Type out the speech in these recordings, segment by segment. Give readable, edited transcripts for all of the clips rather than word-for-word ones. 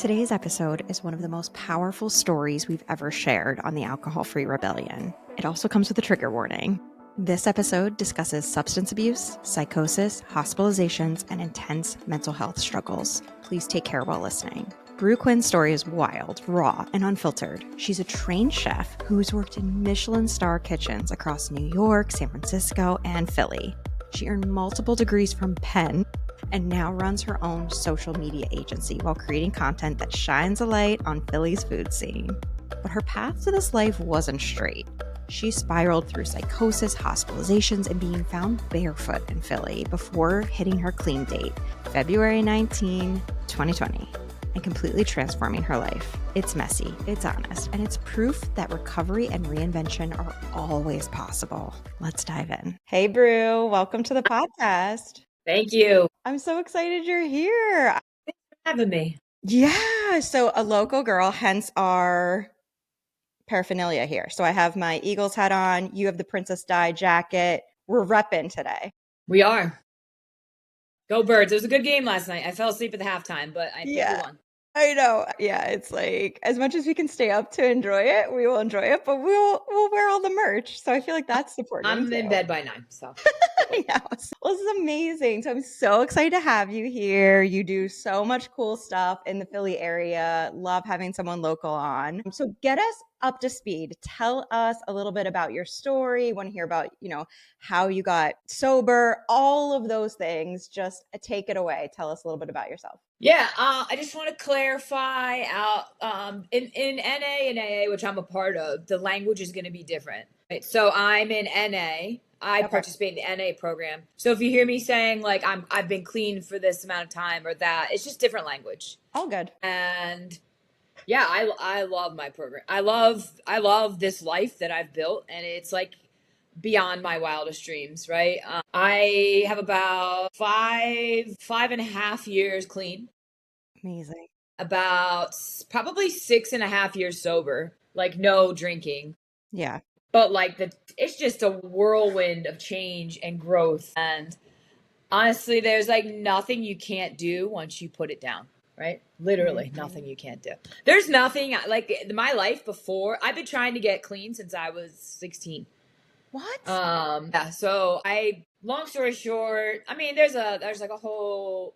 Today's episode is one of the most powerful stories we've ever shared on the Alcohol-Free Rebellion. It also comes with a trigger warning. This episode discusses substance abuse, psychosis, hospitalizations, and intense mental health struggles. Please take care while listening. Brou Quinn's story is wild, raw, and unfiltered. She's a trained chef who's worked in Michelin star kitchens across New York, San Francisco, and Philly. She earned multiple degrees from Penn and now runs her own social media agency while creating content that shines a light on Philly's food scene. But her path to this life wasn't straight. She spiraled through psychosis, hospitalizations, and being found barefoot in Philly before hitting her clean date, February 19, 2020, and completely transforming her life. It's messy, it's honest, and it's proof that recovery and reinvention are always possible. Let's dive in. Hey, Brou, welcome to the podcast. Thank you I'm so excited you're here. for having me. Yeah, so a local girl, hence our paraphernalia here. So I have my Eagles hat on. You have the Princess Di jacket. We're repping today. We are. Go Birds. It was a good game last night. I fell asleep at the halftime, but I think we won. I know. Yeah, it's like as much as we can stay up to enjoy it, we will enjoy it, but we'll wear all the merch. So I feel like that's important. I'm in bed by 9, so. I know. Well, this is amazing. So I'm so excited to have you here. You do so much cool stuff in the Philly area. Love having someone local on. So get us up to speed. Tell us a little bit about your story. Want to hear about, how you got sober, all of those things. Just take it away. Tell us a little bit about yourself. Yeah, I just want to clarify out in NA and AA, which I'm a part of, the language is going to be different. Right? So I'm in NA. I participate in the NA program. So if you hear me saying like I've been clean for this amount of time or that, it's just different language. All good. And yeah, I love my program. I love this life that I've built, and it's like beyond my wildest dreams, right? I have about 5.5 years clean. Amazing. About probably 6.5 years sober, like no drinking. Yeah. But like it's just a whirlwind of change and growth. And honestly, there's like nothing you can't do once you put it down, right? Literally nothing you can't do. There's nothing like my life before. I've been trying to get clean since I was 16. What? Yeah. So long story short, I mean, there's so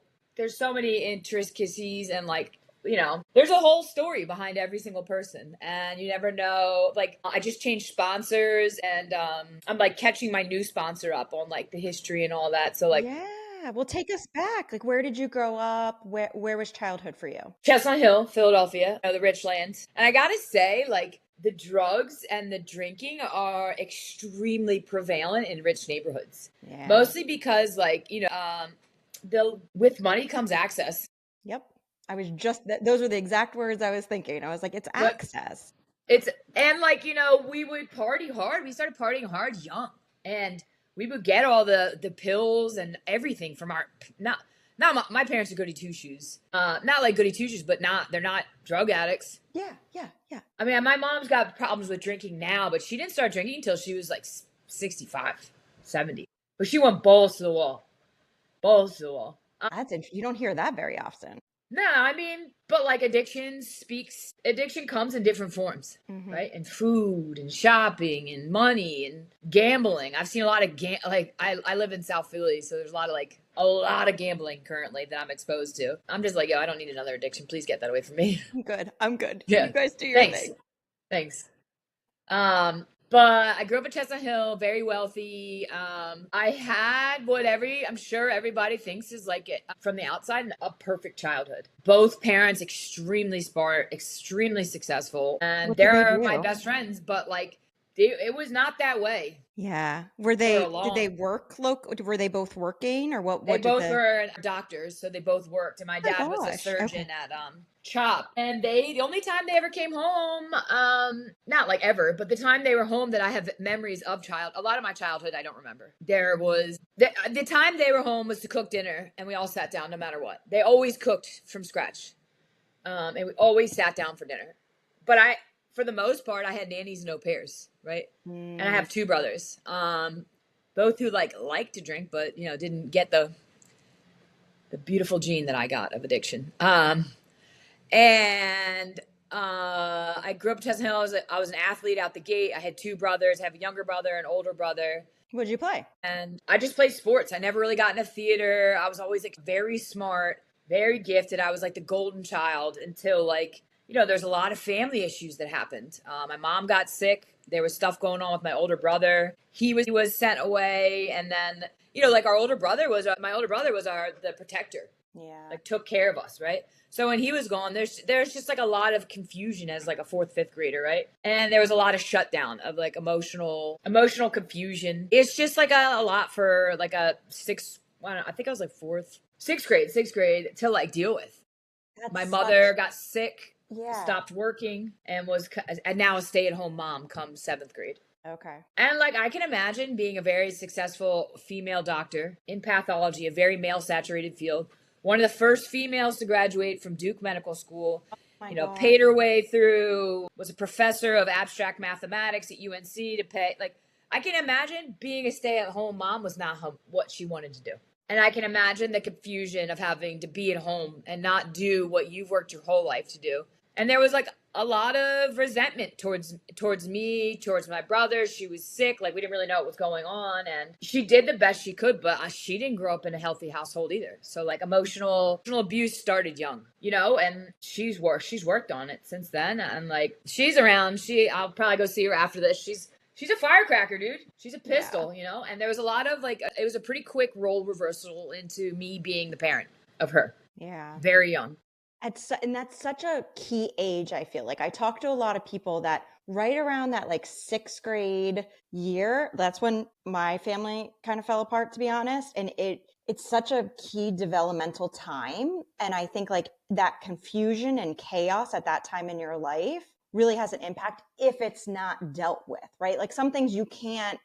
many intricacies and there's a whole story behind every single person, and you never know. Like, I just changed sponsors, and I'm like catching my new sponsor up on like the history and all that. So yeah, well, take us back. Like, where did you grow up? Where was childhood for you? Chestnut Hill, Philadelphia, the Richlands. And I gotta say, like, the drugs and the drinking are extremely prevalent in rich neighborhoods. Yeah. Mostly because with money comes access. Yep. I was those were the exact words I was thinking. I was like, it's access. We would party hard. We started partying hard young, and we would get all the pills and everything from my parents are goody two shoes. Not like goody two shoes, but they're not drug addicts. Yeah. I mean, my mom's got problems with drinking now, but she didn't start drinking until she was like 65, 70. But she went balls to the wall. Balls to the wall. That's interesting. You don't hear that very often. No, I mean, but like addiction comes in different forms, right? And food and shopping and money and gambling. I've seen a lot of I live in South Philly, so there's a lot of gambling currently that I'm exposed to. I'm just like, yo, I don't need another addiction. Please get that away from me. I'm good. Yeah. You guys do your thing. Thanks. But I grew up in Chestnut Hill, very wealthy. I had I'm sure everybody thinks is like from the outside, a perfect childhood. Both parents extremely smart, extremely successful, and they're my best friends. But like, it was not that way. Yeah. Did they work were they both working, or what? They both were doctors, so they both worked. And my dad was a surgeon at CHOP. And the only time they ever came home, not like ever, but the time they were home that I have memories of a lot of my childhood I don't remember. There was the time they were home was to cook dinner, and we all sat down no matter what. They always cooked from scratch. And we always sat down for dinner. But for the most part, I had nannies and au pairs, right? And I have two brothers, both who like to drink, but didn't get the beautiful gene that I got of addiction. And I grew up in Chestnut Hill. I was an athlete out the gate. I had 2 brothers. I have a younger brother, an older brother. What did you play? And I just played sports. I never really got into theater. I was always like very smart, very gifted. I was like the golden child until like, there's a lot of family issues that happened. My mom got sick. There was stuff going on with my older brother. He was sent away. And then, like my older brother was the protector. Yeah. Like took care of us, right? So when he was gone, there's just like a lot of confusion as like a 4th, 5th grader, right? And there was a lot of shutdown of like emotional confusion. It's just like a lot for like a I think I was like 6th grade to like deal with. My mother got sick, stopped working, and now a stay-at-home mom come 7th grade. Okay. And like I can imagine being a very successful female doctor in pathology, a very male-saturated field. One of the first females to graduate from Duke Medical School, paid her way through, was a professor of abstract mathematics at UNC to pay. Like, I can imagine being a stay-at-home mom was not what she wanted to do. And I can imagine the confusion of having to be at home and not do what you've worked your whole life to do. And there was like a lot of resentment towards me, towards my brother. She was sick. Like we didn't really know what was going on. And she did the best she could, but she didn't grow up in a healthy household either. So like emotional abuse started young, and she's worked on it since then. And like, she's around, I'll probably go see her after this. She's a firecracker, dude. She's a pistol, and there was a lot of like, it was a pretty quick role reversal into me being the parent of her. Yeah. Very young. And that's such a key age, I feel like. I talk to a lot of people that right around that like 6th grade year, that's when my family kind of fell apart, to be honest. And it's such a key developmental time. And I think like that confusion and chaos at that time in your life really has an impact if it's not dealt with, right? Like some things you can't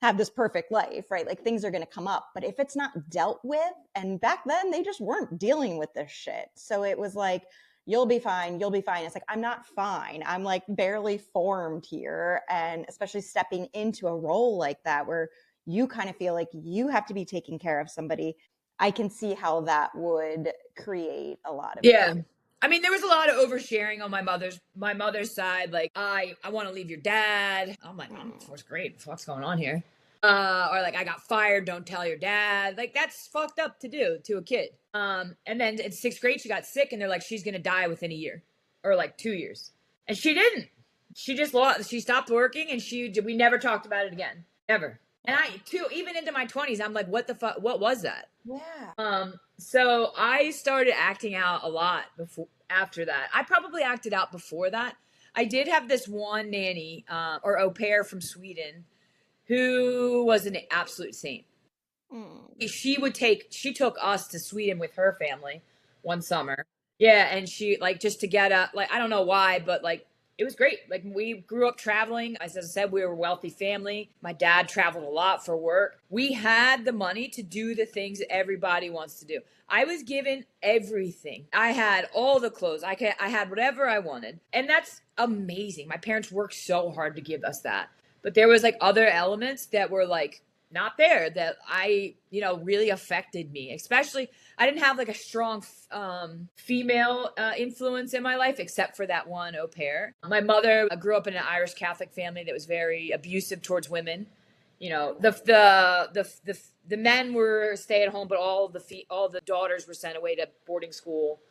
have this perfect life, right? Like things are going to come up, but if it's not dealt with, and back then they just weren't dealing with this shit. So it was like, you'll be fine. It's like, I'm not fine. I'm like barely formed here. And especially stepping into a role like that, where you kind of feel like you have to be taking care of somebody. I can see how that would create a lot of pain. I mean, there was a lot of oversharing on my mother's side. Like, I want to leave your dad. I'm like, I'm in 4th grade. What's going on here? Or like, I got fired. Don't tell your dad. Like, that's fucked up to do to a kid. And then in 6th grade, she got sick, and they're like, she's gonna die within a year, or like 2 years, and she didn't. She just she stopped working, and we never talked about it again, ever. And even into my 20s, I'm like, what the fuck? What was that? Yeah. So I started acting out a lot after that. I probably acted out before that. I did have this one nanny, or au pair from Sweden, who was an absolute saint. She took us to Sweden with her family one summer. Yeah. And she like, just to get I don't know why, but like, it was great. Like we grew up traveling. As I said, we were a wealthy family. My dad traveled a lot for work. We had the money to do the things that everybody wants to do. I was given everything. I had all the clothes. I had whatever I wanted. And that's amazing. My parents worked so hard to give us that. But there was like other elements that were like not there that I, really affected me. Especially, I didn't have like a strong female influence in my life, except for that one au pair. My mother grew up in an Irish Catholic family that was very abusive towards women. The men were stay at home, but all the daughters were sent away to boarding school.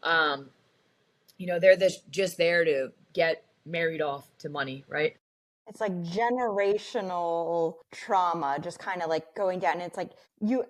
They're just there to get married off to money, right? It's like generational trauma just kind of like going down. And it's like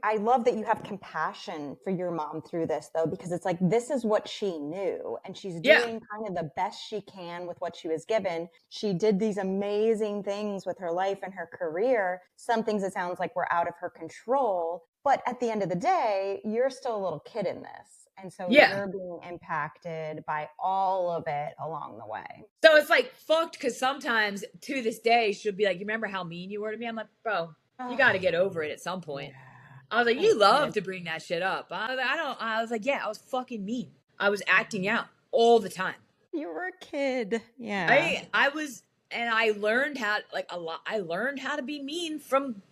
I love that you have compassion for your mom through this, though, because it's like, this is what she knew, and she's doing kind of the best she can with what she was given. She did these amazing things with her life and her career. Some things it sounds like were out of her control, but at the end of the day, you're still a little kid in this. And so you're being impacted by all of it along the way. So it's like fucked, because sometimes to this day, she'll be like, you remember how mean you were to me? I'm like, bro, you got to get over it at some point. Yeah. I was like, you love to bring that shit up. I was like, I was fucking mean. I was acting out all the time. You were a kid. Yeah. I was, and I learned how, I learned how to be mean from...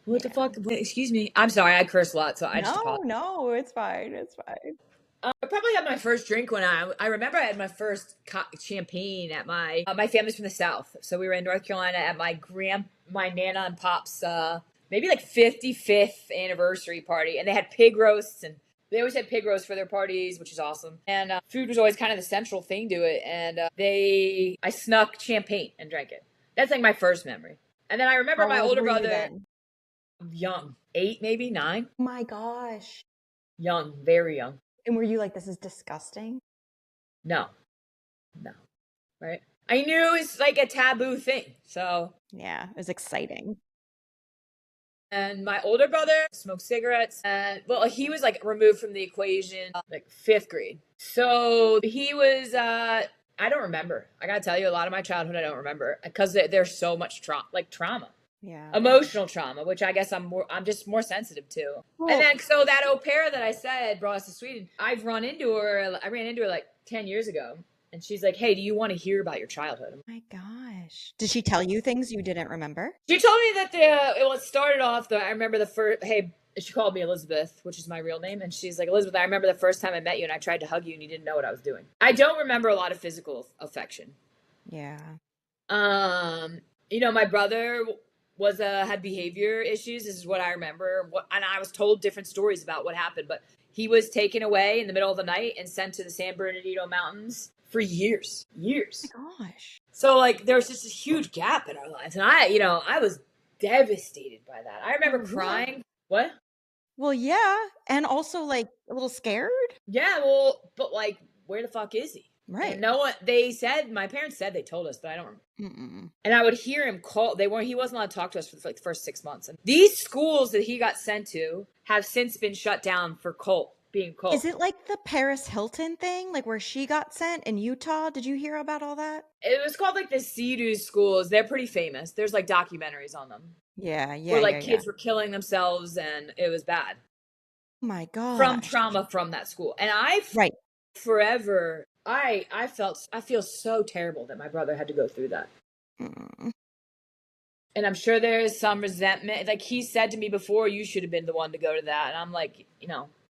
What the fuck? Excuse me. I'm sorry. I curse a lot, so I just apologize. No, it's fine. It's fine. probably had my first drink when I remember I had my first champagne at my family's from the South, so we were in North Carolina at my nana and pop's maybe like 55th anniversary party, and they had pig roasts, and they always had pig roasts for their parties, which is awesome. And food was always kind of the central thing to it. And I snuck champagne and drank it. That's like my first memory. And then I remember my older brother, young, 8 maybe 9. Oh my gosh. Young, very young. And were you like, this is disgusting? No. Right? I knew it was like a taboo thing. So yeah, it was exciting. And my older brother smoked cigarettes. And well, he was like removed from the equation like 5th grade. So he was I don't remember. I gotta tell you, a lot of my childhood I don't remember because there's so much trauma. Yeah. Emotional trauma, which I guess I'm just more sensitive to. Well, and then so that au pair that I said brought us to Sweden, I ran into her like 10 years ago. And she's like, hey, do you want to hear about your childhood? Oh my gosh. Did she tell you things you didn't remember? She told me that it started off, I remember the first, hey, she called me Elizabeth, which is my real name. And she's like, Elizabeth, I remember the first time I met you and I tried to hug you and you didn't know what I was doing. I don't remember a lot of physical affection. Yeah. You know, my brother had behavior issues. This is what I remember. And I was told different stories about what happened, but he was taken away in the middle of the night and sent to the San Bernardino Mountains for years. Oh my gosh. So like there was just a huge gap in our lives. And I was devastated by that. I remember crying. What? Well, yeah. And also like a little scared. Yeah, well, but like, where the fuck is he? Right. And no one, my parents said they told us, but I don't remember. And I would hear him call, he wasn't allowed to talk to us for like the first 6 months. And these schools that he got sent to have since been shut down for being cult. Is it like the Paris Hilton thing, like where she got sent in Utah? Did you hear about all that? It was called like the Sea-Doo schools. They're pretty famous. There's like documentaries on them. Yeah. Where like kids were killing themselves and it was bad. Oh my God. From trauma from that school. And forever, I feel so terrible that my brother had to go through that. And I'm sure there is some resentment. Like he said to me before, you should have been the one to go to that. And I'm like,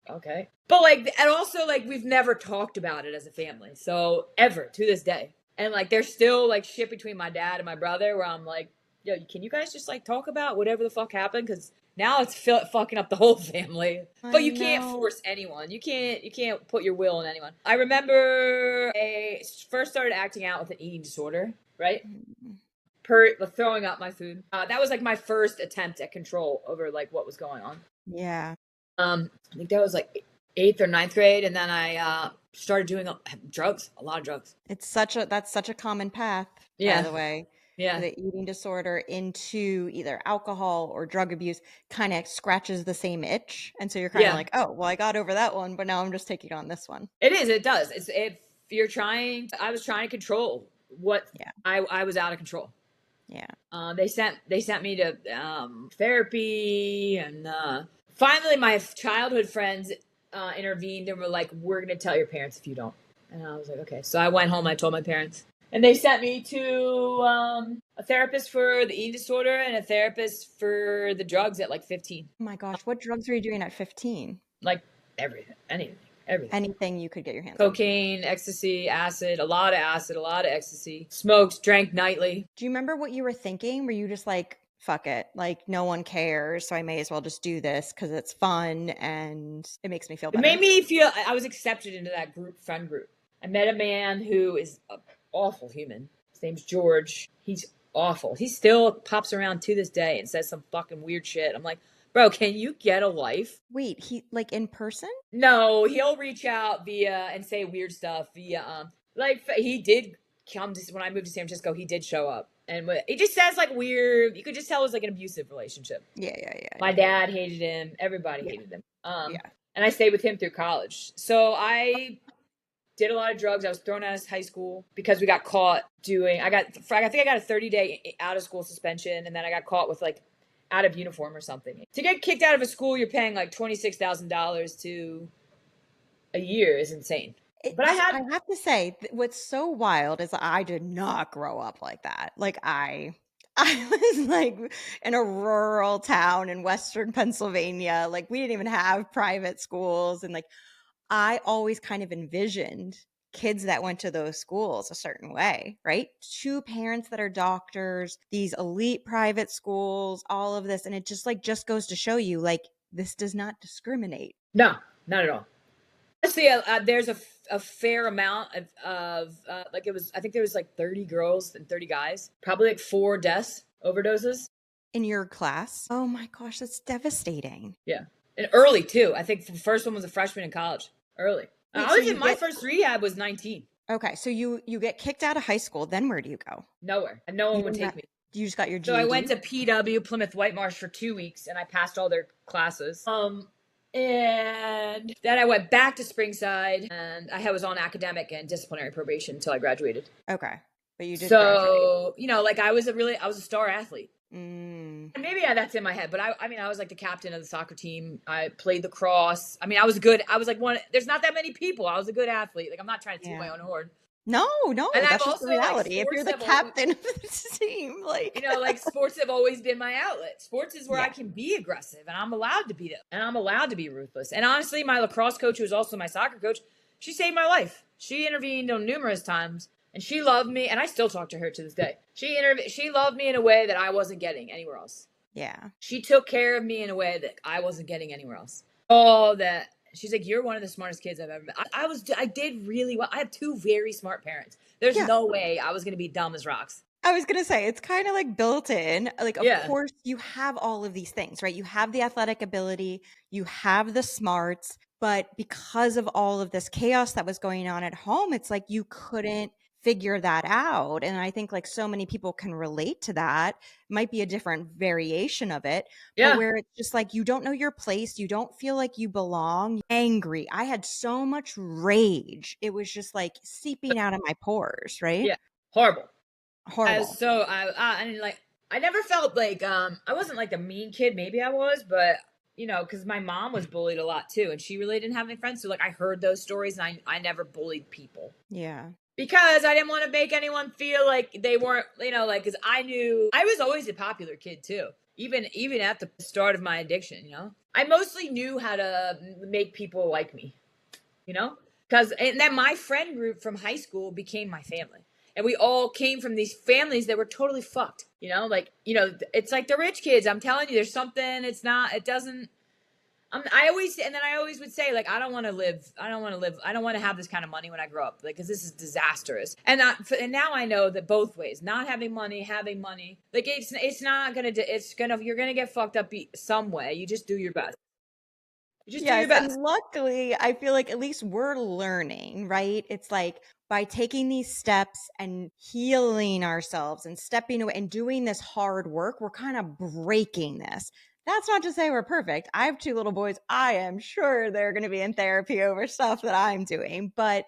okay. But like, and also like, we've never talked about it as a family. So ever to this day. And like, there's still like shit between my dad and my brother where I'm like, yo, can you guys just like talk about whatever the fuck happened? Because now it's fucking up the whole family. But you can't force anyone. You can't put your will on anyone. I remember I first started acting out with an eating disorder, right? Throwing up my food. That was like my first attempt at control over like what was going on. Yeah. I think that was like 8th or 9th grade, and then I started doing drugs, a lot of drugs. That's such a common path, by the way. Yeah. The eating disorder into either alcohol or drug abuse kind of scratches the same itch. And so you're kind of like, oh, well, I got over that one, but now I'm just taking on this one. It does. I was trying to control what I was out of control. Yeah. They sent me to therapy, and finally my childhood friends intervened and were like, we're going to tell your parents if you don't. And I was like, okay. So I went home, I told my parents. And they sent me to a therapist for the eating disorder and a therapist for the drugs at like 15. Oh my gosh. What drugs were you doing at 15? Like everything. Everything. Anything you could get your hands on. Cocaine, ecstasy, acid, a lot of ecstasy. Smoked, drank nightly. Do you remember what you were thinking? Were you just like, fuck it, like no one cares, so I may as well just do this because it's fun and it makes me feel better? It made me feel I was accepted into that friend group. I met a man who is an awful human. His name's George. He's awful. He still pops around to this day and says some fucking weird shit. I'm like, bro, can you get a life? Wait, he like in person? No, he'll reach out via and say weird stuff via like he did come to when I moved to San Francisco. He did show up, and it just says like weird. You could just tell it was like an abusive relationship. Yeah. My dad hated him. Everybody hated him. And I stayed with him through college. So I did a lot of drugs. I was thrown out of high school because we got caught doing. I think I got a 30-day out of school suspension, and then I got caught with like out of uniform or something. To get kicked out of a school, you're paying like $26,000 to a year is insane. But I have to say, what's so wild is I did not grow up like that. Like I was like in a rural town in Western Pennsylvania. Like we didn't even have private schools, and like I always kind of envisioned kids that went to those schools a certain way, right? Two parents that are doctors, these elite private schools, all of this. And it just goes to show you, like, this does not discriminate. No, not at all. Honestly, there's a fair amount of like I think there was like 30 girls and 30 guys, probably like 4 deaths, overdoses. In your class? Oh my gosh, that's devastating. Yeah. And early too. I think the first one was a freshman in college. Early. Wait, I was in my first rehab was 19. Okay, so you get kicked out of high school, then where do you go? Nowhere. And no one would take me. You just got your GED? So I went to PW, Plymouth Whitemarsh, for 2 weeks, and I passed all their classes. And then I went back to Springside, and I was on academic and disciplinary probation until I graduated. Okay, but you did graduate. You know, like I was a star athlete. And maybe that's in my head, but I mean, I was like the captain of the soccer team. I played lacrosse. I mean, I was good. I was like there's not that many people. I was a good athlete. Like, I'm not trying to toot my own horn. No, and that's just the reality. If you're the captain of the team, like, you know, like, sports have always been my outlet. Sports is where I can be aggressive, and I'm allowed to be that, and I'm allowed to be ruthless. And honestly, my lacrosse coach, who was also my soccer coach, she saved my life. She intervened on numerous times, and she loved me, and I still talk to her to this day. She loved me in a way that I wasn't getting anywhere else. Yeah. She took care of me in a way that I wasn't getting anywhere else. Oh, that. She's like, you're one of the smartest kids I've ever met. I did really well. I have 2 very smart parents. There's no way I was going to be dumb as rocks. I was going to say, it's kind of like built in. Like, of course, you have all of these things, right? You have the athletic ability, you have the smarts, but because of all of this chaos that was going on at home, it's like you couldn't figure that out. And I think, like, so many people can relate to that. Might be a different variation of it, but where it's just like you don't know your place, you don't feel like you belong. Angry. I had so much rage. It was just like seeping out of my pores, right? Yeah. Horrible. I never felt like I wasn't like a mean kid. Maybe I was, but you know, because my mom was bullied a lot too, and she really didn't have any friends. So like, I heard those stories, and I never bullied people. Yeah. Because I didn't want to make anyone feel like they weren't, you know, like, because I knew I was always a popular kid too. Even at the start of my addiction, you know, I mostly knew how to make people like me, you know, and then my friend group from high school became my family. And we all came from these families that were totally fucked, you know, like, you know, it's like the rich kids. I'm telling you, there's something, it doesn't, I always would say, like, I don't want to have this kind of money when I grow up, like, because this is disastrous. And now I know that both ways, not having money, like, you're going to get fucked up some way. You just do your best. Do your best. And luckily, I feel like at least we're learning, right? It's like, by taking these steps and healing ourselves and stepping away and doing this hard work, we're kind of breaking this. That's not to say we're perfect. I have 2 little boys. I am sure they're going to be in therapy over stuff that I'm doing, but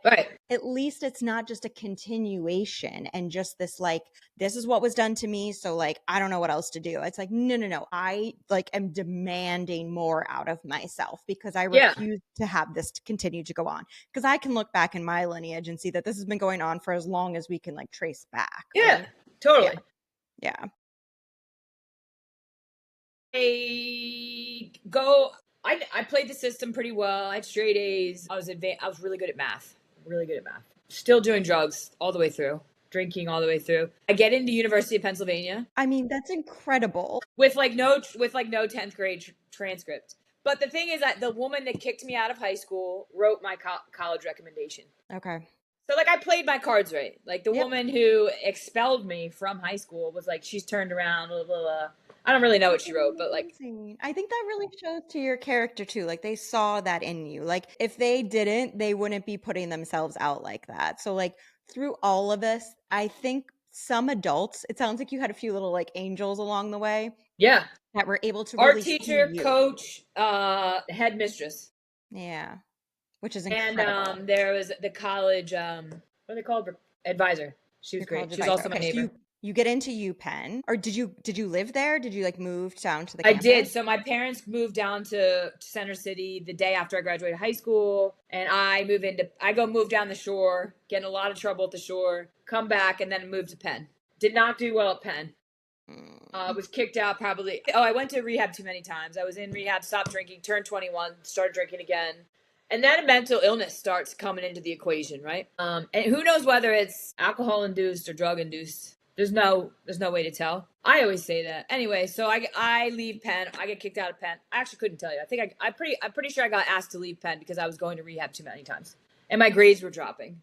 at least it's not just a continuation and just this, like, this is what was done to me, so, like, I don't know what else to do. It's like, no. I, like, am demanding more out of myself because I refuse to have this to continue to go on. Because I can look back in my lineage and see that this has been going on for as long as we can, like, trace back. Yeah, right? totally. Yeah. I played the system pretty well. I had straight A's. I was really good at math. Still doing drugs all the way through. Drinking all the way through. I get into University of Pennsylvania. I mean, that's incredible. With no 10th grade transcript. But the thing is that the woman that kicked me out of high school wrote my college recommendation. Okay. So, like, I played my cards right. Like, the woman who expelled me from high school was like, she's turned around, blah, blah, blah. I don't really know what she wrote, but, like, I think that really shows to your character too. Like, they saw that in you. Like, if they didn't, they wouldn't be putting themselves out like that. So, like, through all of this, I think some adults, it sounds like you had a few little, like, angels along the way. Yeah. That were able to art teacher, coach, headmistress. Yeah. Which is incredible. And there was the college, what are they called? Advisor. She was great. She was also my neighbor. So you get into UPenn, or did you live there? Did you, like, move down to the campus? I did. So my parents moved down to Center City the day after I graduated high school, and I move down the shore, get in a lot of trouble at the shore, come back, and then move to Penn. Did not do well at Penn. Was kicked out probably. I went to rehab too many times. I was in rehab, stopped drinking, turned 21, started drinking again. And then mental illness starts coming into the equation, right? And who knows whether it's alcohol induced or drug induced. There's no way to tell. I always say that. Anyway, so I leave Penn. I get kicked out of Penn. I actually couldn't tell you. I think I'm pretty sure I got asked to leave Penn because I was going to rehab too many times, and my grades were dropping.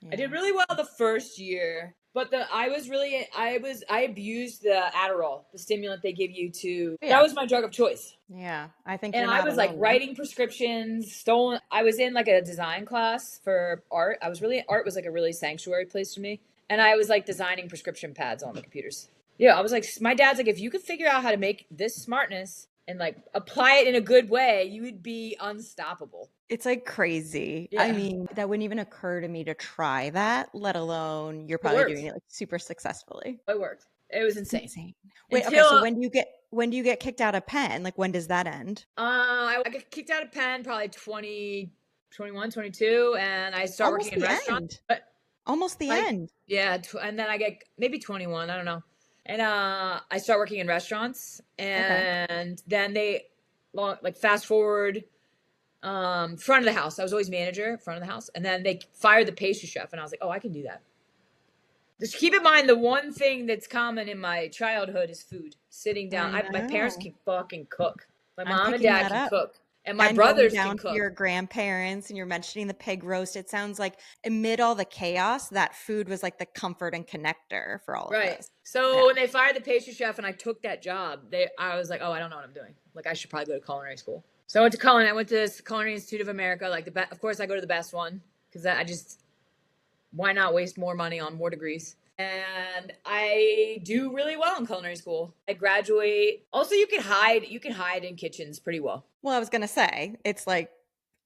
Yeah. I did really well the first year, but I abused the Adderall, the stimulant they give you to. Yeah. That was my drug of choice. Yeah, I think. And I was like writing prescriptions, stolen. I was in like a design class for art. Art was like a really sanctuary place for me. And I was like designing prescription pads on the computers. Yeah, I was like, my dad's like, if you could figure out how to make this smartness and like apply it in a good way, you would be unstoppable. It's like crazy. Yeah. I mean, that wouldn't even occur to me to try that, let alone you're probably doing it like super successfully. It worked. It was insane. Wait, okay, so when do you get kicked out of Penn? Like, when does that end? I got kicked out of Penn probably 21, 22, and I started working in restaurants. Almost the end. Yeah, and then I get maybe 21, I don't know. And I start working in restaurants, and then they fast forward, front of the house. I was always manager, front of the house, and then they fired the pastry chef, and I was like, oh, I can do that. Just keep in mind, the one thing that's common in my childhood is food. Sitting down. My parents can fucking cook. My mom and dad can cook. And my brothers can cook. Your grandparents, and you're mentioning the pig roast. It sounds like amid all the chaos, that food was like the comfort and connector for all of this. So when they fired the pastry chef and I took that job, I was like, oh, I don't know what I'm doing. Like, I should probably go to culinary school. So I went to culinary. I went to this Culinary Institute of America. Like of course, I go to the best one because why not waste more money on more degrees? And I do really well in culinary school. I graduate. Also, you can hide in kitchens pretty well. Well, I was going to say, it's like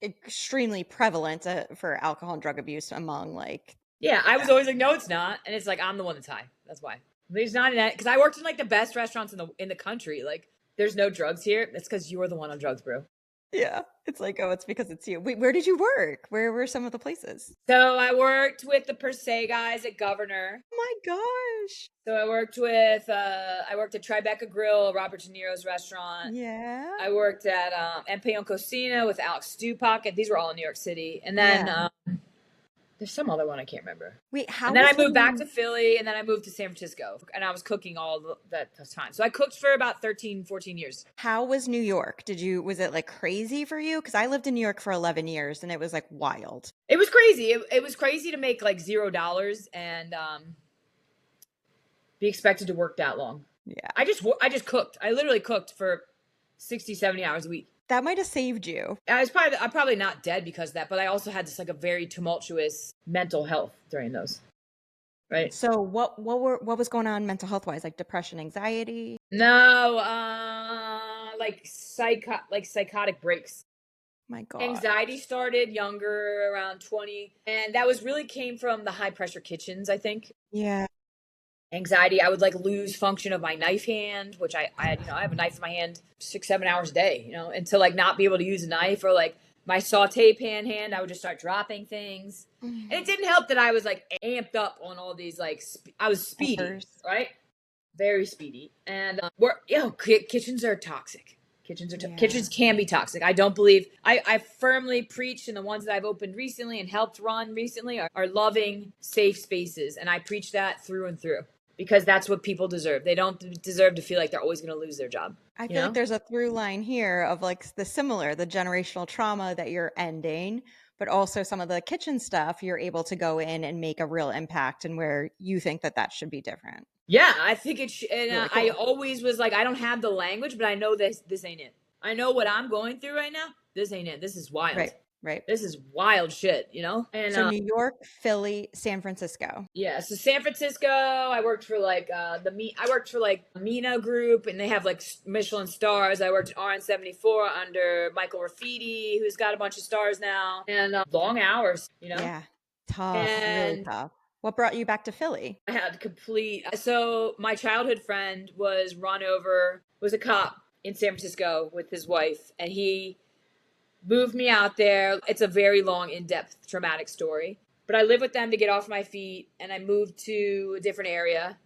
extremely prevalent for alcohol and drug abuse among like. Yeah, I was always like, no, it's not. And it's like, I'm the one that's high. That's why. There's not in that. Because I worked in like the best restaurants in the country. Like, there's no drugs here. That's because you were the one on drugs, Brou. Yeah. It's like, oh, it's because it's you. Wait, where did you work? Where were some of the places? So I worked with the per se guys at Governor. Oh my gosh. So I worked at Tribeca Grill, Robert De Niro's restaurant. Yeah. I worked at Empeño Cocina with Alex Stupak. These were all in New York City. And then there's some other one I can't remember. Wait, how? And then I moved back to Philly, and then I moved to San Francisco, and I was cooking all that time. So I cooked for about 13, 14 years. How was New York? Was it like crazy for you? Because I lived in New York for 11 years, and it was like wild. It was crazy. It was crazy to make like $0 and be expected to work that long. Yeah. I just cooked. I literally cooked for 60, 70 hours a week. That might have saved you. I'm probably not dead because of that, but I also had just like a very tumultuous mental health during those. Right. So what was going on mental health wise? Like depression, anxiety? No, like psychotic breaks. My God. Anxiety started younger, around 20, and that came from the high pressure kitchens, I think. Yeah. Anxiety, I would like lose function of my knife hand, which I have a knife in my hand 6-7 hours a day, and to like not be able to use a knife, or like my saute pan hand, I would just start dropping things. Mm-hmm. And it didn't help that I was like amped up on all these, like I was speedy, right? Very speedy. And kitchens are toxic. Kitchens can be toxic. I don't believe, I firmly preach, and the ones that I've opened recently and helped run recently are loving, safe spaces. And I preach that through and through. Because that's what people deserve. They don't deserve to feel like they're always going to lose their job. I feel like there's a through line here of like the generational trauma that you're ending, but also some of the kitchen stuff you're able to go in and make a real impact, and where you think that should be different. Yeah, I think it should. And really cool. I always was like, I don't have the language, but I know this ain't it. I know what I'm going through right now. This ain't it. This is wild. Right. This is wild shit, And so New York, Philly, San Francisco. Yeah. So San Francisco, I worked for like Mina Group, and they have like Michelin stars. I worked at RN74 under Michael Raffiti, who's got a bunch of stars now, and long hours, Yeah. Tough. Really tough. What brought you back to Philly? I had so my childhood friend was a cop in San Francisco with his wife, and he moved me out there. It's a very long, in-depth, traumatic story. But I lived with them to get off my feet, and I moved to a different area.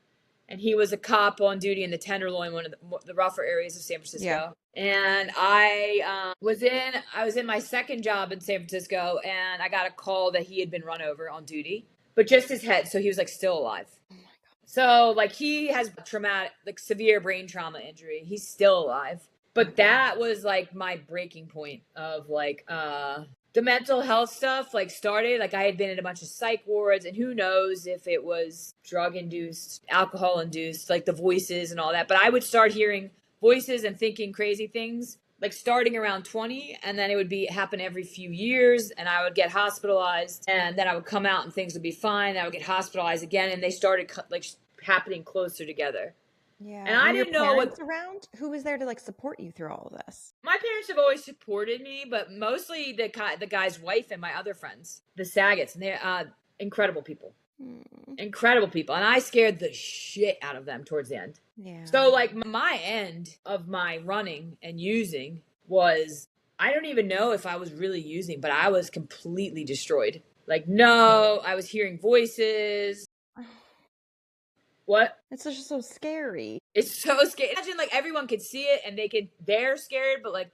and he was a cop on duty in the Tenderloin, one of the rougher areas of San Francisco. Yeah. And I was in my second job in San Francisco, and I got a call that he had been run over on duty, but just his head, so he was like still alive. Oh my God. So like he has traumatic, like severe brain trauma injury. He's still alive. But that was like my breaking point of like the mental health stuff like started. Like I had been in a bunch of psych wards, and who knows if it was drug induced, alcohol induced, like the voices and all that. But I would start hearing voices and thinking crazy things like starting around 20, and then it would happen every few years, and I would get hospitalized, and then I would come out and things would be fine, and I would get hospitalized again, and they started like happening closer together. Yeah. And I didn't know what around. Who was there to like support you through all of this? My parents have always supported me, but mostly the guy's wife and my other friends, the Saggets, and they're incredible people. Incredible people. And I scared the shit out of them towards the end. Yeah. So like my end of my running and using was, I don't even know if I was really using, but I was completely destroyed. Like, no, I was hearing voices. What? It's just so scary. It's so scary. Imagine like everyone could see it and they're scared, but like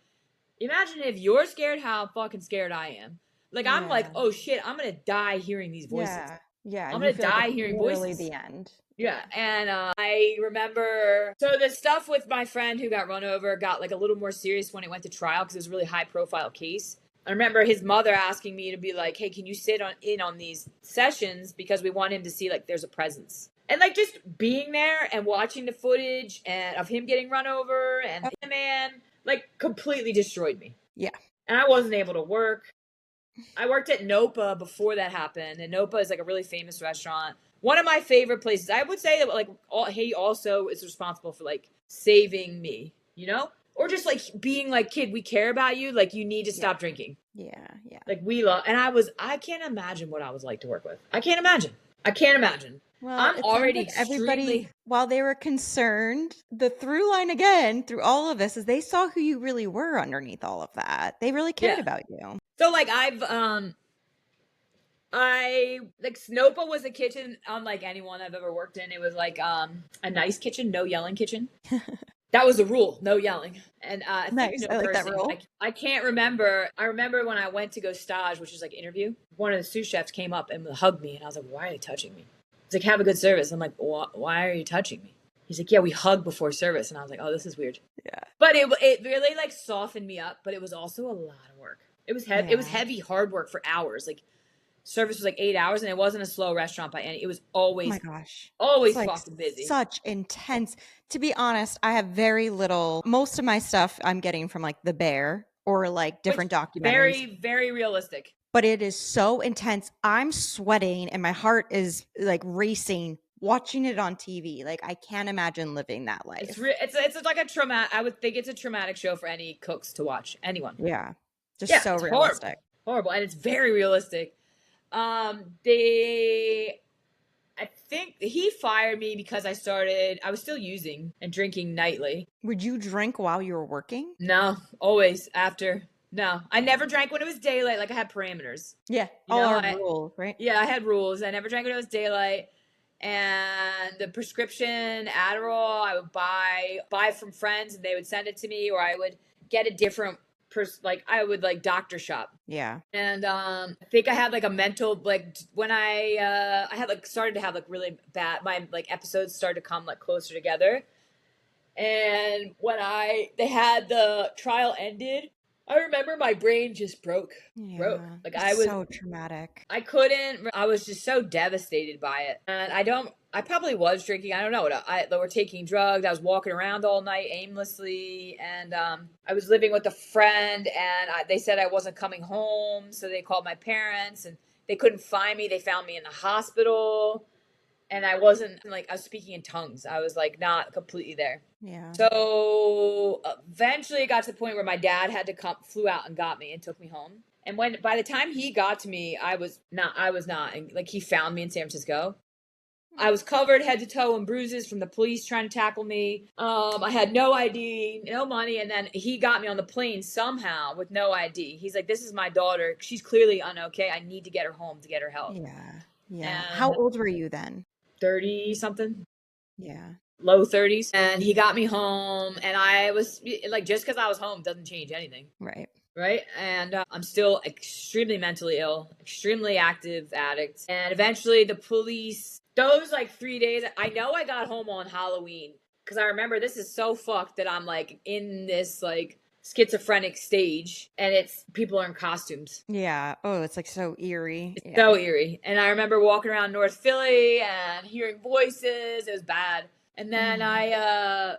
imagine if you're scared how fucking scared I am. Like I'm like, oh shit, I'm gonna die hearing these voices. Yeah. I'm gonna die hearing voices. Really the end. Yeah. And I remember, so the stuff with my friend who got run over got like a little more serious when it went to trial because it was a really high profile case. I remember his mother asking me to be like, hey, can you sit in on these sessions because we want him to see like there's a presence. And like just being there and watching the footage and of him getting run over and the man like completely destroyed me. Yeah. And I wasn't able to work. I worked at Nopa before that happened, and Nopa is like a really famous restaurant. One of my favorite places. I would say that like he also is responsible for like saving me, you know? Or just like being like, kid, we care about you. Like you need to stop drinking. Yeah. Like we love, and I can't imagine what I was like to work with. I can't imagine. Well, I'm already like everybody, while they were concerned, the through line again through all of this is they saw who you really were underneath all of that. They really cared about you. So like Snopa was a kitchen unlike anyone I've ever worked in. It was like a nice kitchen, no yelling kitchen. That was the rule, no yelling. And nice. I like that rule. I can't remember. I remember when I went to go stage, which is like interview, one of the sous chefs came up and hugged me, and I was like, why are you touching me? He's like, have a good service. I'm like, why are you touching me? He's like, yeah, we hug before service. And I was like, oh, this is weird. Yeah. But it really like softened me up, but it was also a lot of work. It was heavy. Yeah. It was heavy, hard work for hours. Like service was like 8 hours, and it wasn't a slow restaurant by any. It was always, oh my gosh, always like fucking busy. Such intense. To be honest, I have very little. Most of my stuff I'm getting from like The Bear or like different documentaries. Very, very realistic. But it is so intense. I'm sweating and my heart is like racing watching it on TV. Like I can't imagine living that life. It's like a traumatic. I would think it's a traumatic show for any cooks to watch. Anyone. Yeah. Just so realistic. Horrible. And it's very realistic. I think he fired me because I was still using and drinking nightly. Would you drink while you were working? No, always after. No, I never drank when it was daylight. Like I had parameters. Yeah. All our rules, right? Yeah, I had rules. I never drank when it was daylight. And the prescription Adderall, I would buy from friends and they would send it to me, or I would get a different I would like doctor shop. Yeah. And I think I had like a mental, like when I had like started to have like really bad, my like episodes started to come like closer together. And when they had the trial ended, I remember my brain just broke. Like I was so traumatic. I was just so devastated by it. And I probably was drinking. I don't know. They were taking drugs. I was walking around all night aimlessly. And I was living with a friend, and they said I wasn't coming home. So they called my parents, and they couldn't find me. They found me in the hospital. And I wasn't like, I was speaking in tongues. I was like not completely there. Yeah. So eventually it got to the point where my dad had to flew out and got me and took me home. And by the time he got to me, I was not, and like he found me in San Francisco. I was covered head to toe in bruises from the police trying to tackle me. I had no ID, no money. And then he got me on the plane somehow with no ID. He's like, this is my daughter. She's clearly okay. I need to get her home to get her help. Yeah. Yeah. And how old were you then? 30 something. Yeah. Low 30s. And he got me home, and I was like, just because I was home doesn't change anything. Right. Right. And I'm still extremely mentally ill, extremely active addict. And eventually the police, those like 3 days, I know I got home on Halloween because I remember this is so fucked that I'm like in this like schizophrenic stage, and it's people are in costumes. Yeah. Oh, it's like so eerie. It's so eerie. And I remember walking around North Philly and hearing voices. It was bad. And then I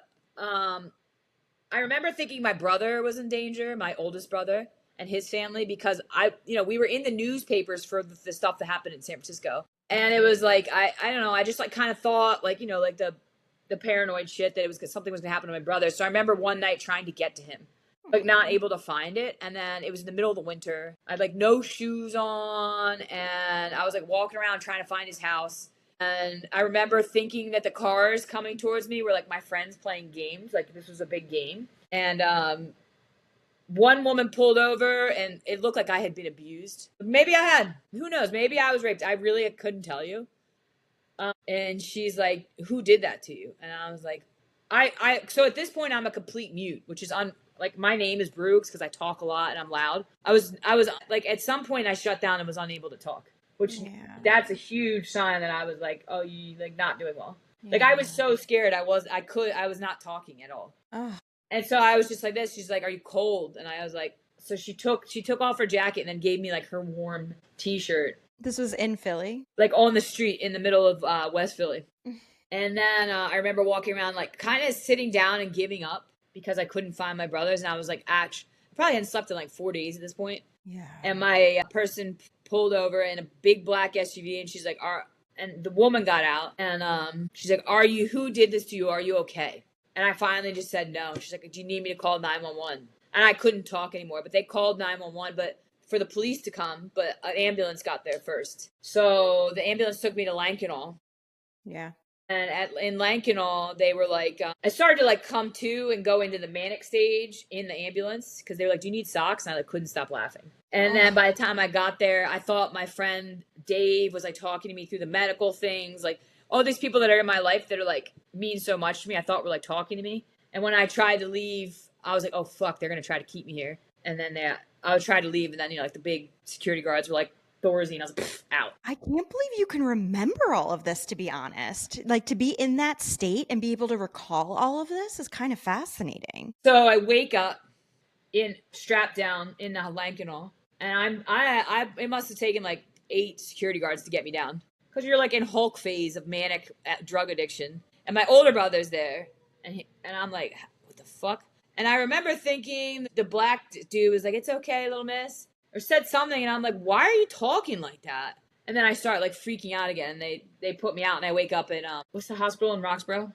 remember thinking my brother was in danger, my oldest brother and his family, because we were in the newspapers for the stuff that happened in San Francisco. And it was like, I don't know, I just like kind of thought like, like the paranoid shit that it was something was gonna happen to my brother. So I remember one night trying to get to him, like not able to find it. And then it was in the middle of the winter. I had like no shoes on, and I was like walking around trying to find his house. And I remember thinking that the cars coming towards me were like my friends playing games, like this was a big game. And one woman pulled over, and it looked like I had been abused. Maybe I had. Who knows? Maybe I was raped. I really couldn't tell you. And she's like, "Who did that to you?" And I was like, So at this point, I'm a complete mute, which is like my name is Brou because I talk a lot and I'm loud. I was like, at some point I shut down and was unable to talk, which that's a huge sign that I was like, oh, you like not doing well. Yeah. Like I was so scared. I was not talking at all. Oh. And so I was just like this. She's like, "Are you cold?" And I was like, so she took off her jacket and then gave me like her warm t-shirt. This was in Philly? Like on the street in the middle of West Philly. And then I remember walking around like kind of sitting down and giving up because I couldn't find my brothers. And I was like, I probably hadn't slept in like 4 days at this point. Yeah. And my person pulled over in a big black SUV, and she's like, and the woman got out, and she's like, who did this to you? Are you okay? And I finally just said no. She's like, "Do you need me to call 911?" And I couldn't talk anymore, but they called 911, but for the police to come, but an ambulance got there first. So the ambulance took me to Lankenau. Yeah. And in Lankenau, they were like, I started to like come to and go into the manic stage in the ambulance because they were like, "Do you need socks?" And I like couldn't stop laughing. And then by the time I got there, I thought my friend Dave was like talking to me through the medical things, like all these people that are in my life that are like mean so much to me, I thought were like talking to me. And when I tried to leave, I was like, "Oh fuck, they're gonna try to keep me here." And then I would try to leave, and then like the big security guards were like, Thorzy, and I was like, out. I can't believe you can remember all of this, to be honest. Like to be in that state and be able to recall all of this is kind of fascinating. So I wake up strapped down in the Lankenau, and it must have taken like 8 security guards to get me down because you're like in Hulk phase of manic drug addiction. And my older brother's there, and I'm like, what the fuck? And I remember thinking the black dude was like, "It's okay, little miss," or said something, and I'm like, "Why are you talking like that?" And then I start like freaking out again, and they put me out, and I wake up in what's the hospital in Roxborough?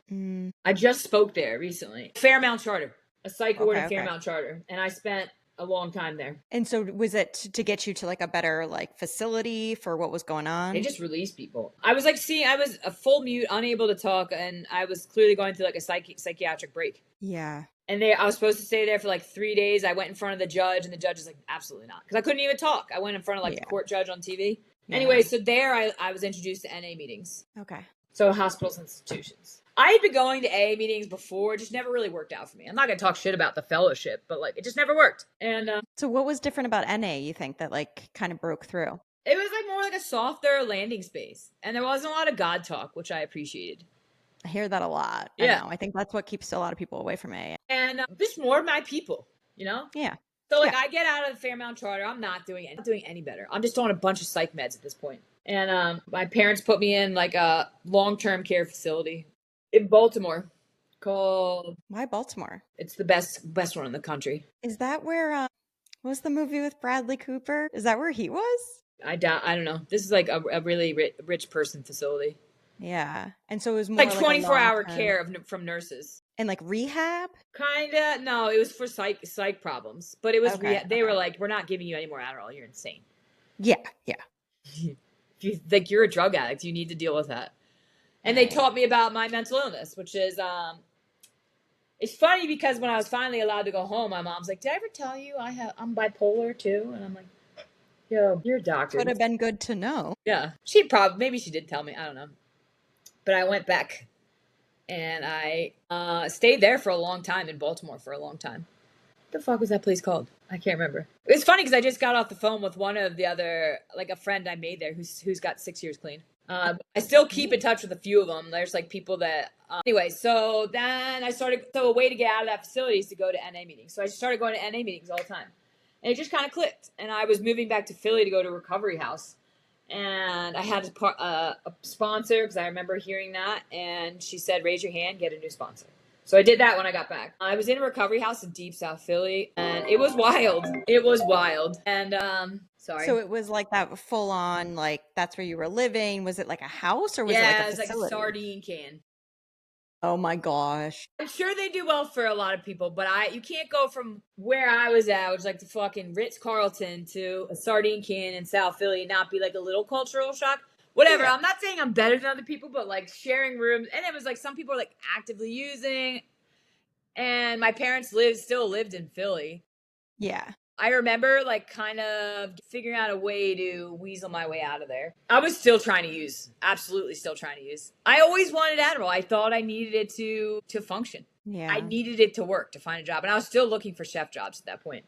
I just spoke there recently. Fairmount Charter, a psych ward in Fairmount Charter, and I spent a long time there. And so was it to get you to like a better like facility for what was going on? They just released people. I was like, I was a full mute, unable to talk, and I was clearly going through like a psychiatric break. Yeah. And I was supposed to stay there for like 3 days. I went in front of the judge, and the judge was like, "Absolutely not," because I couldn't even talk. I went in front of like the court judge on TV. Yeah. Anyway, so there I was introduced to NA meetings. Okay. So hospitals, institutions. I had been going to AA meetings before. It just never really worked out for me. I'm not going to talk shit about the fellowship, but like it just never worked. And so what was different about NA, you think, that like kind of broke through? It was like more like a softer landing space. And there wasn't a lot of God talk, which I appreciated. I hear that a lot. Yeah. I think that's what keeps a lot of people away from AA. And just more of my people, you know? Yeah. So like I get out of the Fairmount Charter. I'm not doing any better. I'm just on a bunch of psych meds at this point. And my parents put me in like a long-term care facility in Baltimore called... Why Baltimore? It's the best one in the country. Is that where... what was the movie with Bradley Cooper? Is that where he was? I don't know. This is like a really rich person facility. Yeah. And so it was more like 24-hour care from nurses. And like rehab? Kinda. No, it was for psych problems. But it was they were like, "We're not giving you any more Adderall. You're insane." Yeah. You're a drug addict. You need to deal with that. And they taught me about my mental illness, which is it's funny because when I was finally allowed to go home, my mom's like, "Did I ever tell you I'm bipolar too?" And I'm like, "Yo, you're a doctor." Would have been good to know. Yeah. Maybe she did tell me. I don't know. But I went back And I stayed there for a long time, in Baltimore for a long time. What the fuck was that place called? I can't remember. It's funny because I just got off the phone with one of the other, like a friend I made there who's got 6 years clean. I still keep in touch with a few of them. There's like people that, anyway, so then a way to get out of that facility is to go to NA meetings. So I started going to NA meetings all the time. And it just kind of clicked. And I was moving back to Philly to go to Recovery House. And I had a sponsor because I remember hearing that. And she said, raise your hand, get a new sponsor. So I did that when I got back. I was in a recovery house in deep South Philly, and it was wild. It was wild. And sorry. So it was like that full on, like that's where you were living. Was it like a house or was it like a facility? It was like a sardine can. Oh my gosh. I'm sure they do well for a lot of people, but you can't go from where I was at, which is like the fucking Ritz-Carlton, to a sardine can in South Philly and not be like a little cultural shock. Whatever. Yeah. I'm not saying I'm better than other people, but like sharing rooms. And it was like some people are like actively using. And my parents still lived in Philly. Yeah. I remember like kind of figuring out a way to weasel my way out of there. I was still trying to use. Absolutely still trying to use. I always wanted Adderall. I thought I needed it to function. Yeah. I needed it to work, to find a job. And I was still looking for chef jobs at that point.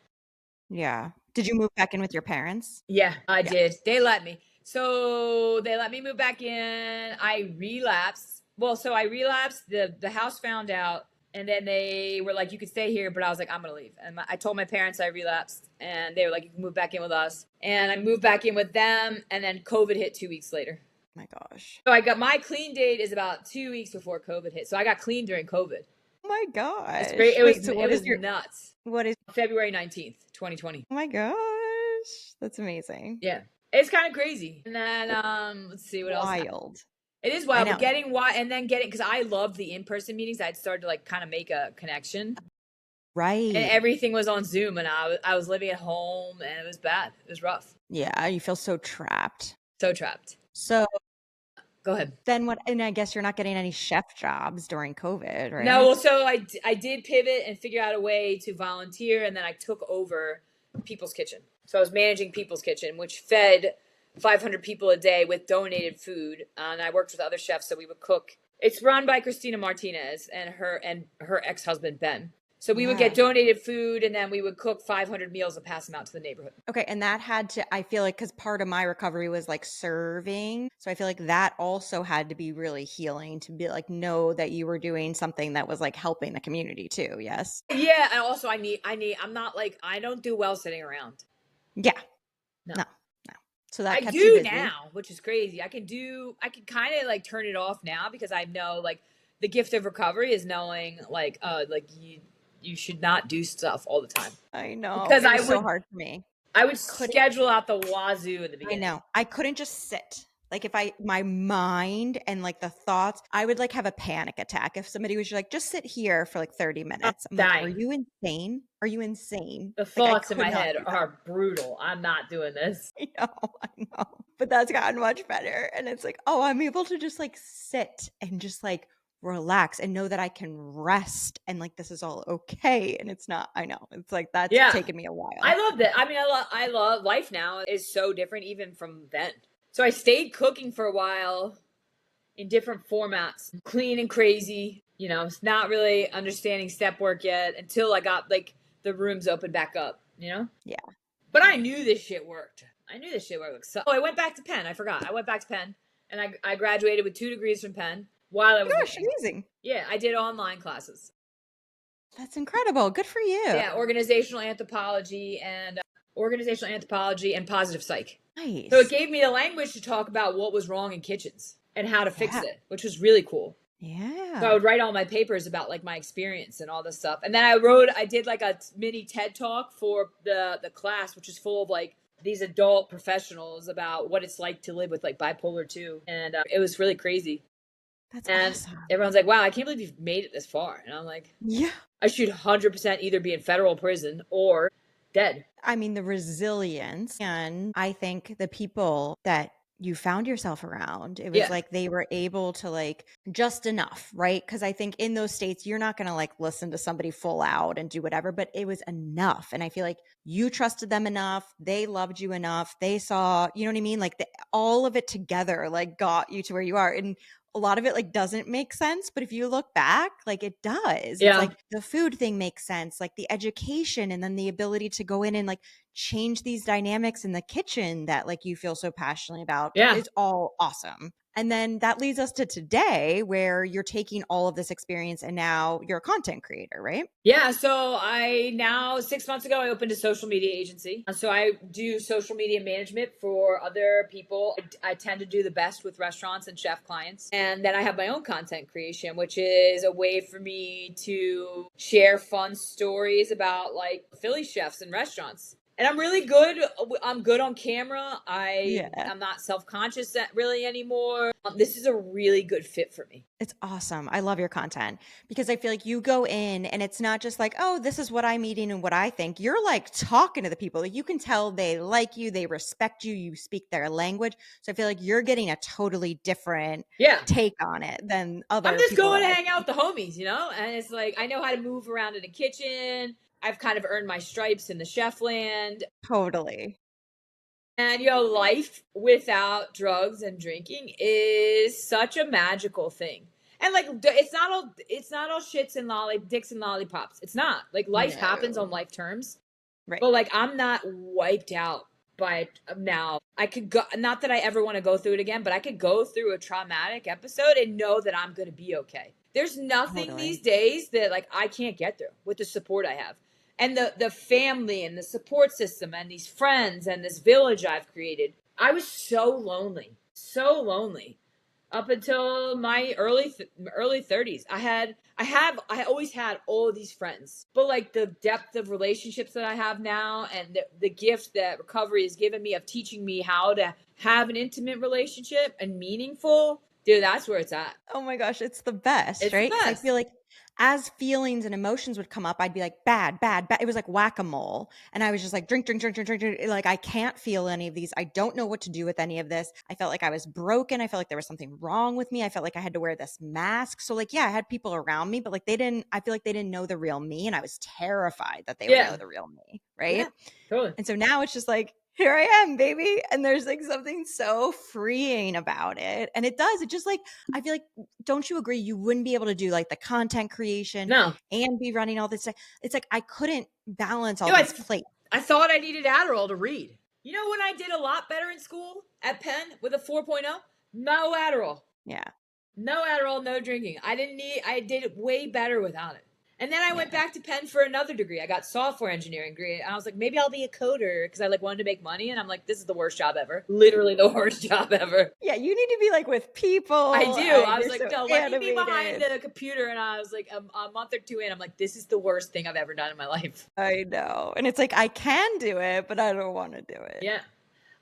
Yeah. Did you move back in with your parents? Yeah, I did. They let me. So they let me move back in. I relapsed. Well, so I relapsed. The house found out. And then they were like, you could stay here. But I was like, I'm going to leave. And I told my parents I relapsed. And they were like, you can move back in with us. And I moved back in with them. And then COVID hit 2 weeks later. Oh my gosh. So I got my clean date is about 2 weeks before COVID hit. So I got clean during COVID. Oh my gosh. It's great. It was nuts. What is February 19th, 2020. Oh my gosh. That's amazing. Yeah. It's kind of crazy. And then, let's see what else. Wild. It is wild, but because I loved the in-person meetings, I'd started to like kind of make a connection. Right. And everything was on Zoom, and I was living at home, and it was bad. It was rough. Yeah, you feel so trapped. So trapped. So go ahead. Then what? And I guess you're not getting any chef jobs during COVID, right? No, well, so I did pivot and figure out a way to volunteer, and then I took over People's Kitchen. So I was managing People's Kitchen, which fed 500 people a day with donated food. And I worked with other chefs, so we would cook. It's run by Christina Martinez and her ex-husband, Ben. So we would get donated food, and then we would cook 500 meals and pass them out to the neighborhood. Okay. And that had to, I feel like, because part of my recovery was like serving. So I feel like that also had to be really healing to be like, know that you were doing something that was like helping the community too. Yes. Yeah. And also I'm not like, I don't do well sitting around. Yeah. No. So that I do now, which is crazy. I can kind of like turn it off now because I know like the gift of recovery is knowing like you should not do stuff all the time. I know. Because it was so hard for me. I would schedule out the wazoo in the beginning. I know. I couldn't just sit. Like if my mind and like the thoughts, I would like have a panic attack if somebody was like, just sit here for like 30 minutes. I'm like, are you insane? Are you insane? The thoughts in my head are brutal. I'm not doing this. I know. But that's gotten much better. And it's like, oh, I'm able to just like sit and just like relax and know that I can rest and like this is all okay. And it's not, I know. It's like that's taken me a while. I love that. I mean, I love life now is so different even from then. So I stayed cooking for a while in different formats, clean and crazy, not really understanding step work yet until I got like the rooms opened back up, Yeah. But I knew this shit worked. So I went back to Penn. I forgot. I went back to Penn and I graduated with 2 degrees from Penn while I was amazing. Yeah, I did online classes. That's incredible. Good for you. Yeah, organizational anthropology and positive psych. Nice. So it gave me the language to talk about what was wrong in kitchens and how to fix it, which was really cool. Yeah. So I would write all my papers about like my experience and all this stuff. And then I did like a mini TED talk for the class, which is full of like these adult professionals about what it's like to live with like bipolar 2. And it was really crazy. That's awesome. Everyone's like, wow, I can't believe you've made it this far. And I'm like, yeah, I should 100% either be in federal prison or dead. I mean, the resilience, and I think the people that you found yourself around, it was like they were able to like just enough, right? Because I think in those states, you're not going to like listen to somebody full out and do whatever, but it was enough. And I feel like you trusted them enough. They loved you enough. They saw, you know what I mean? Like all of it together, like got you to where you are. And a lot of it like doesn't make sense, but if you look back, like it does. It's Yeah. like the food thing makes sense, like the education and then the ability to go in and like change these dynamics in the kitchen that like you feel so passionately about. Yeah. It's all awesome. And then that leads us to today where you're taking all of this experience and now you're a content creator, right? Yeah. So I now 6 months ago, I opened a social media agency. So I do social media management for other people. I tend to do the best with restaurants and chef clients. And then I have my own content creation, which is a way for me to share fun stories about like Philly chefs and restaurants. And I'm really good. I'm good on camera. I'm not self-conscious really anymore. This is a really good fit for me. It's awesome. I love your content because I feel like you go in and it's not just like, oh, this is what I'm eating and what I think. You're like talking to the people. Like, you can tell they like you, they respect you, you speak their language. So I feel like you're getting a totally different take on it than other people. I'm just going to hang out with the homies, you know? And it's like, I know how to move around in the kitchen. I've kind of earned my stripes in the chef land. Totally. And, you know, life without drugs and drinking is such a magical thing. And like, it's not all shits and dicks and lollipops. It's not. Like, life happens on life terms. Right. But like, I'm not wiped out by it now. I could go, not that I ever want to go through it again, but I could go through a traumatic episode and know that I'm going to be okay. There's nothing these days that like I can't get through with the support I have. And the family and the support system and these friends and this village I've created. I was so lonely up until my early 30s. I always had all of these friends, but like the depth of relationships that I have now and the gift that recovery has given me of teaching me how to have an intimate relationship and meaningful, dude, that's where it's at. Oh my gosh, it's the best, right? Because I feel like as feelings and emotions would come up, I'd be like, bad. It was like whack-a-mole. And I was just like, drink. Like, I can't feel any of these. I don't know what to do with any of this. I felt like I was broken. I felt like there was something wrong with me. I felt like I had to wear this mask. So like, yeah, I had people around me, but like I feel like they didn't know the real me. And I was terrified that they would know the real me. Right. Yeah, totally. And so now it's just like, here I am, baby. And there's like something so freeing about it. And it just like, I feel like, don't you agree? You wouldn't be able to do like the content creation and be running all this stuff. It's like, I couldn't balance all these plates. I thought I needed Adderall to read. You know, when I did a lot better in school at Penn with a 4.0, no Adderall. Yeah. No Adderall, no drinking. I did it way better without it. And then I went back to Penn for another degree. I got software engineering degree. And I was like, maybe I'll be a coder because I like wanted to make money. And I'm like, this is the worst job ever. Literally the worst job ever. Yeah, you need to be like with people. I do. I was like, no, let me be behind the computer. And I was like, a month or two in, I'm like, this is the worst thing I've ever done in my life. I know. And it's like, I can do it, but I don't want to do it. Yeah.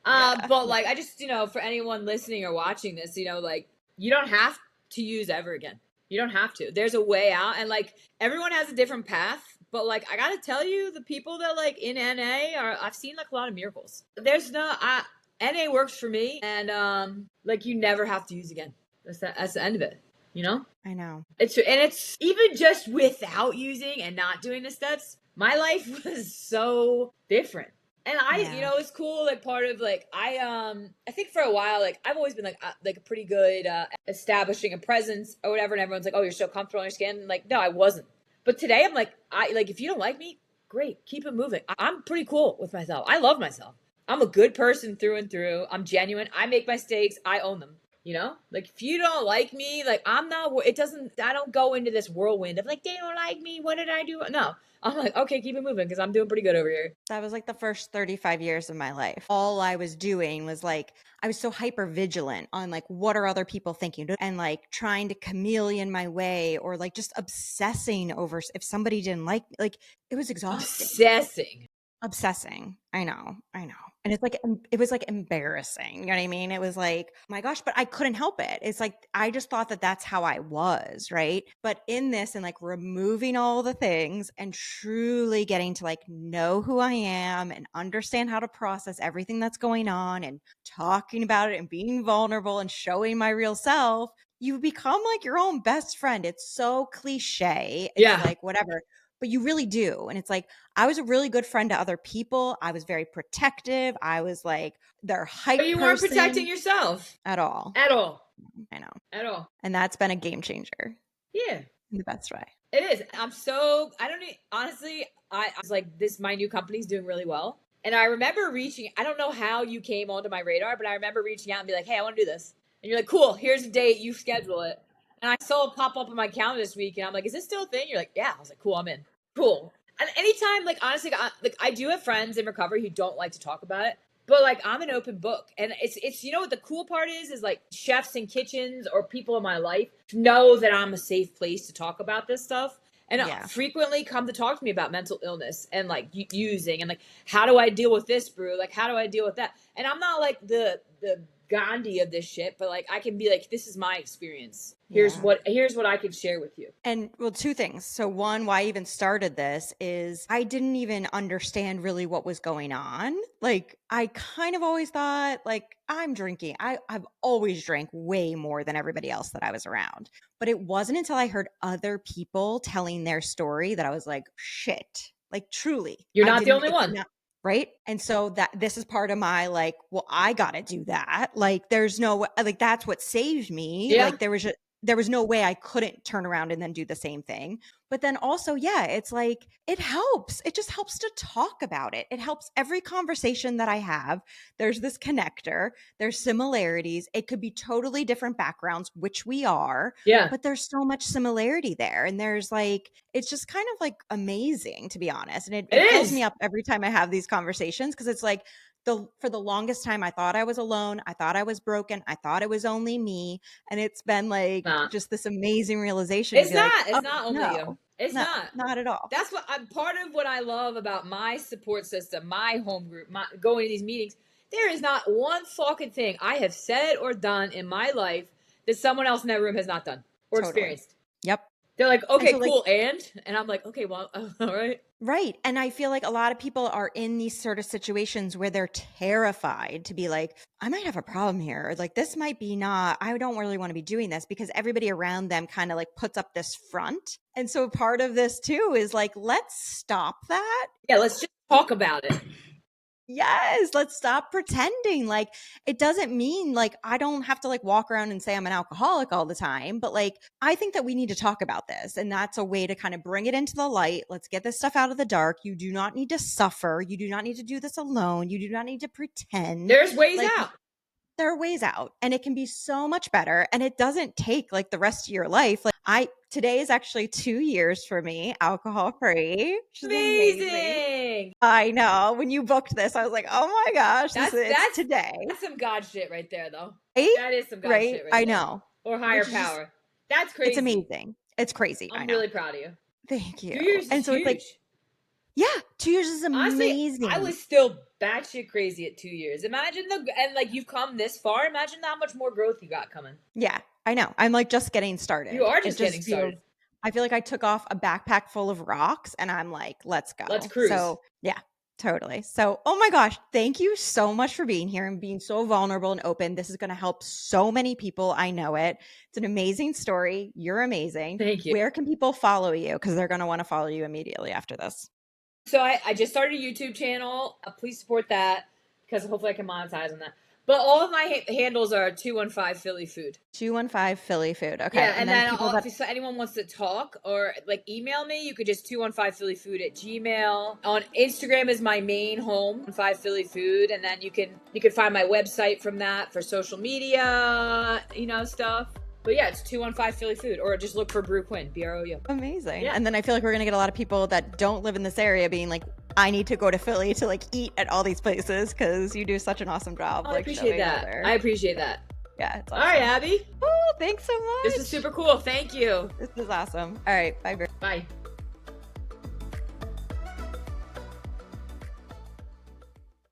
But like, I just, you know, for anyone listening or watching this, you know, like, you don't have to use ever again. You don't have to. There's a way out. And like, everyone has a different path. But like, I got to tell you, the people that like in NA I've seen like a lot of miracles. NA works for me. And like, you never have to use again. That's the end of it. You know? I know. It's even just without using and not doing the steps, my life was so different. And you know, it's cool. Like part of like, I think for a while, like I've always been like a pretty good establishing a presence or whatever. And everyone's like, oh, you're so comfortable in your skin. And like, no, I wasn't. But today I'm like, if you don't like me, great. Keep it moving. I'm pretty cool with myself. I love myself. I'm a good person through and through. I'm genuine. I make mistakes. I own them. You know, like if you don't like me, like I don't go into this whirlwind of like, they don't like me. What did I do? No, I'm like, okay, keep it moving because I'm doing pretty good over here. That was like the first 35 years of my life. All I was doing was like, I was so hyper vigilant on like, what are other people thinking? And like trying to chameleon my way or like just obsessing over if somebody didn't like me. Like it was exhausting. Obsessing. I know. And it's like, it was like embarrassing. You know what I mean? It was like, oh my gosh, but I couldn't help it. It's like, I just thought that that's how I was. Right. But in this and like removing all the things and truly getting to like know who I am and understand how to process everything that's going on and talking about it and being vulnerable and showing my real self, you become like your own best friend. It's so cliche. It's like, whatever. But you really do. And it's like, I was a really good friend to other people. I was very protective. I was like their hype person. But you weren't protecting yourself. At all. I know. At all. And that's been a game changer. Yeah. In the best way. It is. Honestly, I was like, my new company's doing really well. And I remember I don't know how you came onto my radar, but I remember reaching out and be like, hey, I want to do this. And you're like, cool, here's a date, you schedule it. And I saw it pop up on my calendar this week, and I'm like, is this still a thing? You're like, yeah. I was like, cool, I'm in. Cool. And anytime, like, honestly, I do have friends in recovery who don't like to talk about it, but like, I'm an open book. And it's you know what the cool part is like chefs in kitchens or people in my life know that I'm a safe place to talk about this stuff. And frequently come to talk to me about mental illness and like using and like, how do I deal with this, Brou? Like, how do I deal with that? And I'm not like the Gandhi of this shit, but like, I can be like, this is my experience. Here's what I can share with you. And well, two things. So one, why I even started this is I didn't even understand really what was going on. Like, I kind of always thought like I'm drinking. I've always drank way more than everybody else that I was around. But it wasn't until I heard other people telling their story that I was like, shit, like truly. You're not the only one. Right. And so this is part of my like, well, I got to do that. Like, there's no, like, that's what saved me. Yeah. Like there was no way I couldn't turn around and then do the same thing. But then also, it's like, it helps. It just helps to talk about it. It helps every conversation that I have. There's this connector, there's similarities. It could be totally different backgrounds, which we are. Yeah. But there's so much similarity there. And there's like, it's just kind of like amazing, to be honest. And it fills me up every time I have these conversations, because it's like, for the longest time, I thought I was alone. I thought I was broken. I thought it was only me. And it's been like just this amazing realization. It's not. It's not only you. It's not at all. That's what part of what I love about my support system, my home group, going to these meetings. There is not one fucking thing I have said or done in my life that someone else in that room has not done or experienced. Yep. They're like, okay, so cool. And I'm like, okay, well, all right. Right. And I feel like a lot of people are in these sort of situations where they're terrified to be like, I might have a problem here. Or like, this might be I don't really want to be doing this, because everybody around them kind of like puts up this front. And so part of this too is like, let's stop that. Yeah. Let's just talk about it. Yes, let's stop pretending. Like, it doesn't mean like I don't have to like walk around and say I'm an alcoholic all the time, but like I think that we need to talk about this, and that's a way to kind of bring it into the light. Let's get this stuff out of the dark. You do not need to suffer. You do not need to do this alone. You do not need to pretend. There's ways out. There are ways out, and it can be so much better, and it doesn't take like the rest of your life. Like today is actually 2 years for me, alcohol free. Amazing. I know. When you booked this, I was like, oh my gosh, that's today. That's some God shit right there, though. Right? That is some God shit right there. I know. Or higher power. That's crazy. It's amazing. It's crazy. I'm really proud of you. Thank you. 2 years is huge. It's like, 2 years is amazing. Honestly, I was still batshit crazy at 2 years. Imagine and like you've come this far. Imagine how much more growth you got coming. Yeah, I know. I'm like just getting started. You are just getting started. I feel like I took off a backpack full of rocks, and I'm like, let's go. Let's cruise. So yeah, totally. So, oh my gosh, thank you so much for being here and being so vulnerable and open. This is going to help so many people. I know it. It's an amazing story. You're amazing. Thank you. Where can people follow you? Because they're going to want to follow you immediately after this. So I just started a YouTube channel. Please support that, because hopefully I can monetize on that. But all of my handles are 215 Philly Food. 215 Philly Food. Okay. Yeah, and then if anyone wants to talk or like email me, you could just 215phillyfood@gmail. On Instagram is my main home, 15 Philly Food, and then you can find my website from that for social media, stuff. But yeah, it's 215 Philly Food, or just look for Brou Quinn, Brou. Amazing. Yeah. And then I feel like we're going to get a lot of people that don't live in this area being like, I need to go to Philly to like eat at all these places, because you do such an awesome job. I appreciate that. I appreciate that. Yeah. It's awesome. All right, Abby. Oh, thanks so much. This is super cool. Thank you. This is awesome. All right. Bye, Brou. Bye.